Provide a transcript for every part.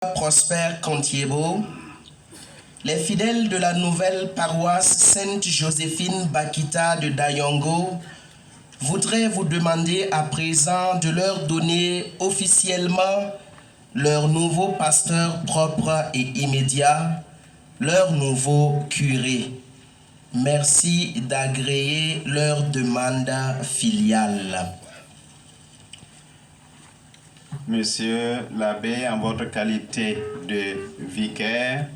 Prosper Contiebo, les fidèles de la nouvelle paroisse Sainte-Joséphine Bakita de Dayongo voudraient vous demander à présent de leur donner officiellement leur nouveau pasteur propre et immédiat, leur nouveau curé. Merci d'agréer leur demande filiale. Monsieur l'abbé, en votre qualité de vicaire,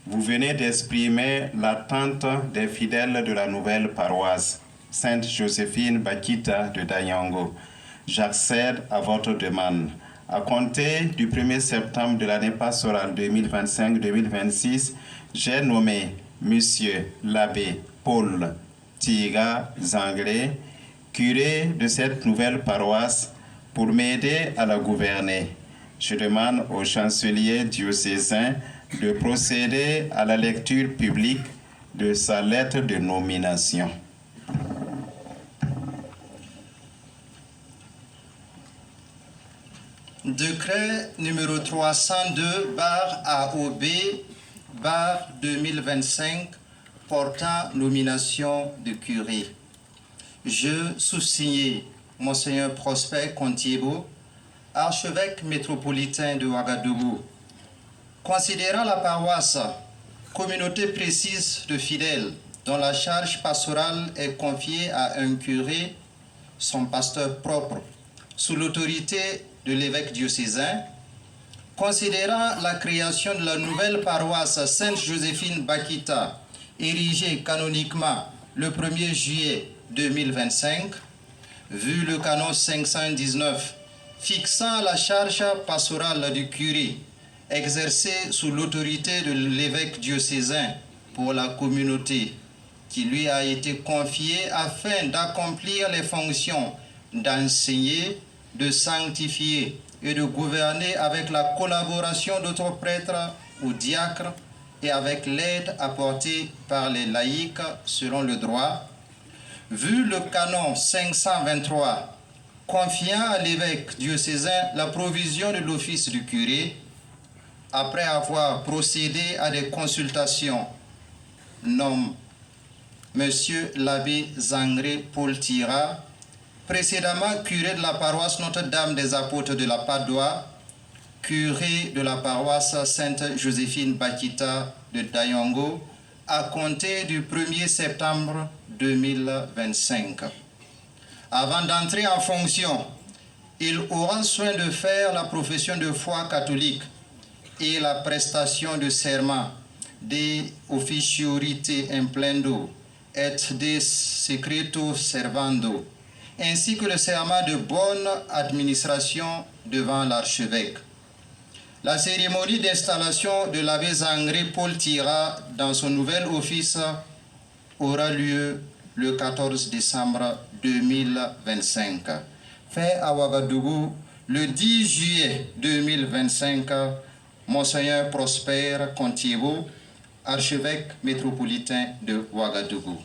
vous venez d'exprimer l'attente des fidèles de la nouvelle paroisse Sainte-Joséphine Bakita de Dayongo. J'accède à votre demande. À compter du 1er septembre de l'année pastorale 2025-2026, j'ai nommé Monsieur l'abbé Paul Tiga Zangré, curé de cette nouvelle paroisse, pour m'aider à la gouverner. Je demande au chancelier diocésain de procéder à la lecture publique de sa lettre de nomination. Décret numéro 302/AOB/2025 portant nomination de curé. Je sous-signe Monseigneur Prosper Contiebo, archevêque métropolitain de Ouagadougou. Considérant la paroisse communauté précise de fidèles dont la charge pastorale est confiée à un curé, son pasteur propre, sous l'autorité de l'évêque diocésain, considérant la création de la nouvelle paroisse Sainte-Joséphine Bakita, érigée canoniquement le 1er juillet 2025, vu le canon 519 fixant la charge pastorale du curé exercée sous l'autorité de l'évêque diocésain pour la communauté qui lui a été confiée afin d'accomplir les fonctions d'enseigner, de sanctifier et de gouverner avec la collaboration d'autres prêtres ou diacres et avec l'aide apportée par les laïcs selon le droit. Vu le canon 523 confiant à l'évêque diocésain la provision de l'office du curé, après avoir procédé à des consultations, nomme Monsieur l'abbé Zangré Paul Tira, précédemment curé de la paroisse Notre-Dame des Apôtres de la Padoie, curé de la paroisse Sainte-Joséphine Bakita de Dayongo, à compter du 1er septembre 2025. Avant d'entrer en fonction, il aura soin de faire la profession de foi catholique et la prestation de serment de officiorite implendo et de secreto servando, ainsi que le serment de bonne administration devant l'archevêque. La cérémonie d'installation de l'abbé Zangré Paul Tira dans son nouvel office aura lieu le 14 décembre 2025. Fait à Ouagadougou le 10 juillet 2025, Monseigneur Prosper Contiebo, archevêque métropolitain de Ouagadougou.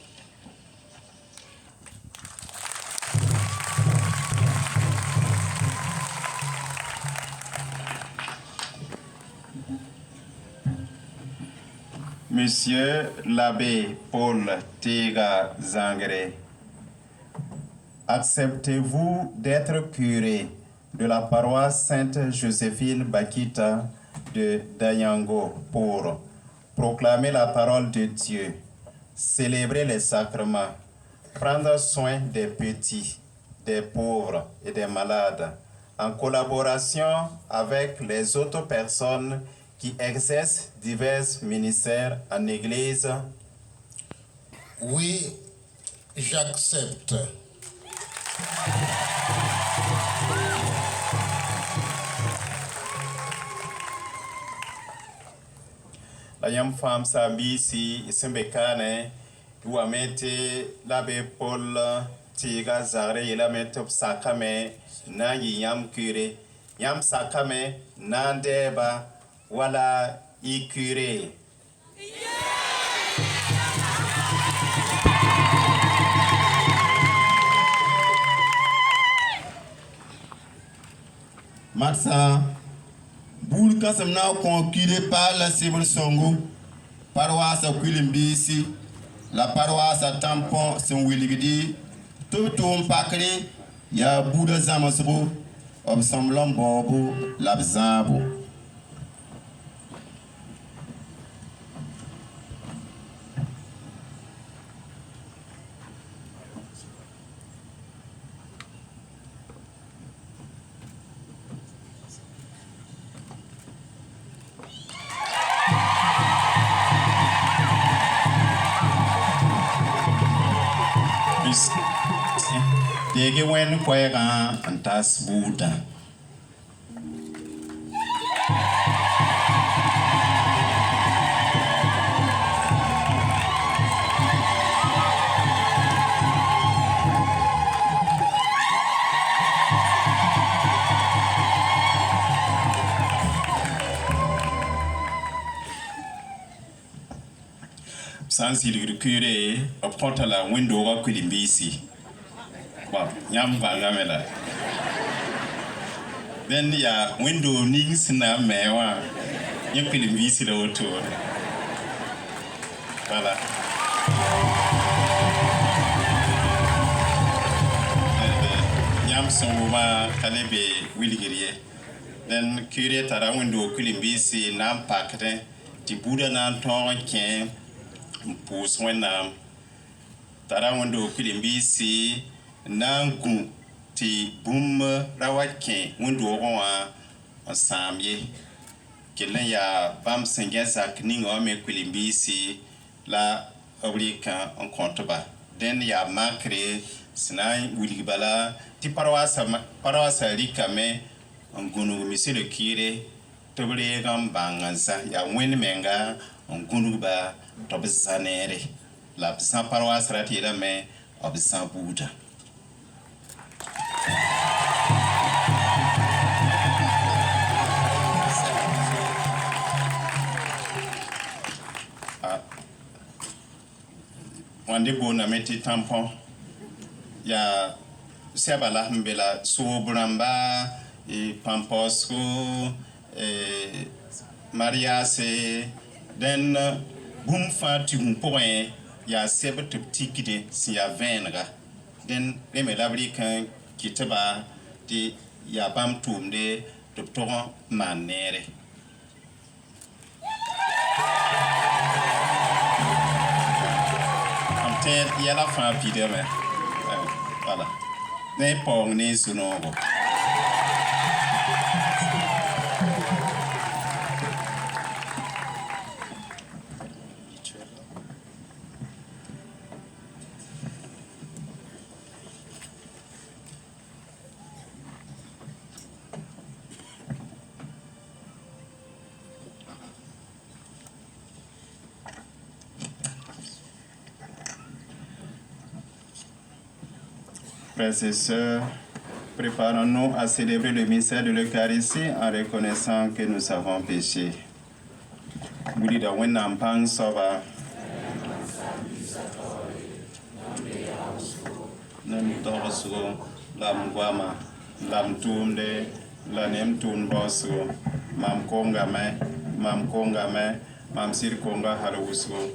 Monsieur l'abbé Paul Tiga Zangré, acceptez-vous d'être curé de la paroisse Sainte-Joséphine Bakita de Dayongo pour proclamer la parole de Dieu, célébrer les sacrements, prendre soin des petits, des pauvres et des malades, en collaboration avec les autres personnes qui exercent divers ministères en Église? Oui, j'accepte. La yam femme Sambisi, Sembekane, ou amete l'abbé Paul Tiga Zare, il a mis sakame, na yam curé, yam sakame, nandeba, voilà y curé. Matsa Boul kasem na conclé par la Civil Songo, paroisse à Quilimbisi, la paroisse à Tampon, Saint-Willigdi, tout un paquet, ya Bouddha Zamasro, obsemblant Bobo, Labzabo. Tege wen kwega antas Buddha. Sansi lirikure apota la window wa Quilimbisi. Nyam bangamela. Then ya window nings na mewa. Nyam Quilimbisi la woto. Voilà. Nyam songuma kalebe willigirie. Then cure tara window Quilimbisi nam pakete. Ti Buddha nan ton ken pus wenam. Tara window Quilimbisi nangu ti bum rawake window wa samye. Kelen ya bam sengezak ningo me Quilimbisi la oblika en compte ba. Den ya makre sinai wilibala ti paroisse rikame ngunu monsieur le curé tobre gambanganza ya wen menga ngunu ba tobzanere la sans paroisse ratira me obsan Buddha. Wande bona meti tampon ya sebala mbela sobramba e pamposco e mariase den bum fati un point ya sebe tikide si ya venga den reme labri kan kitaba di ya bam tumde docteur manere. Il y a la fin pide mais voilà n'est pas né sous nom. Frères et sœurs, préparons-nous à célébrer le mystère de l'Eucharistie en reconnaissant que nous avons péché. Boulida wenam pang soba. Nem torso, lam guama, lam tumde, lanem tun bosso, mam konga me, mam sir konga haluso,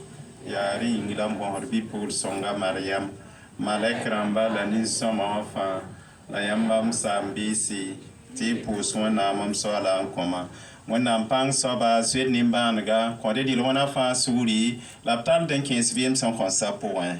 yari ingilam bon pour songa Mariam. Malek ramba la ni soma enfin la yambam sambisi ti puswa na mam so ala koma wona pang so ba suet nimba nga ko de dilona fa suri la tal den 15e son consa point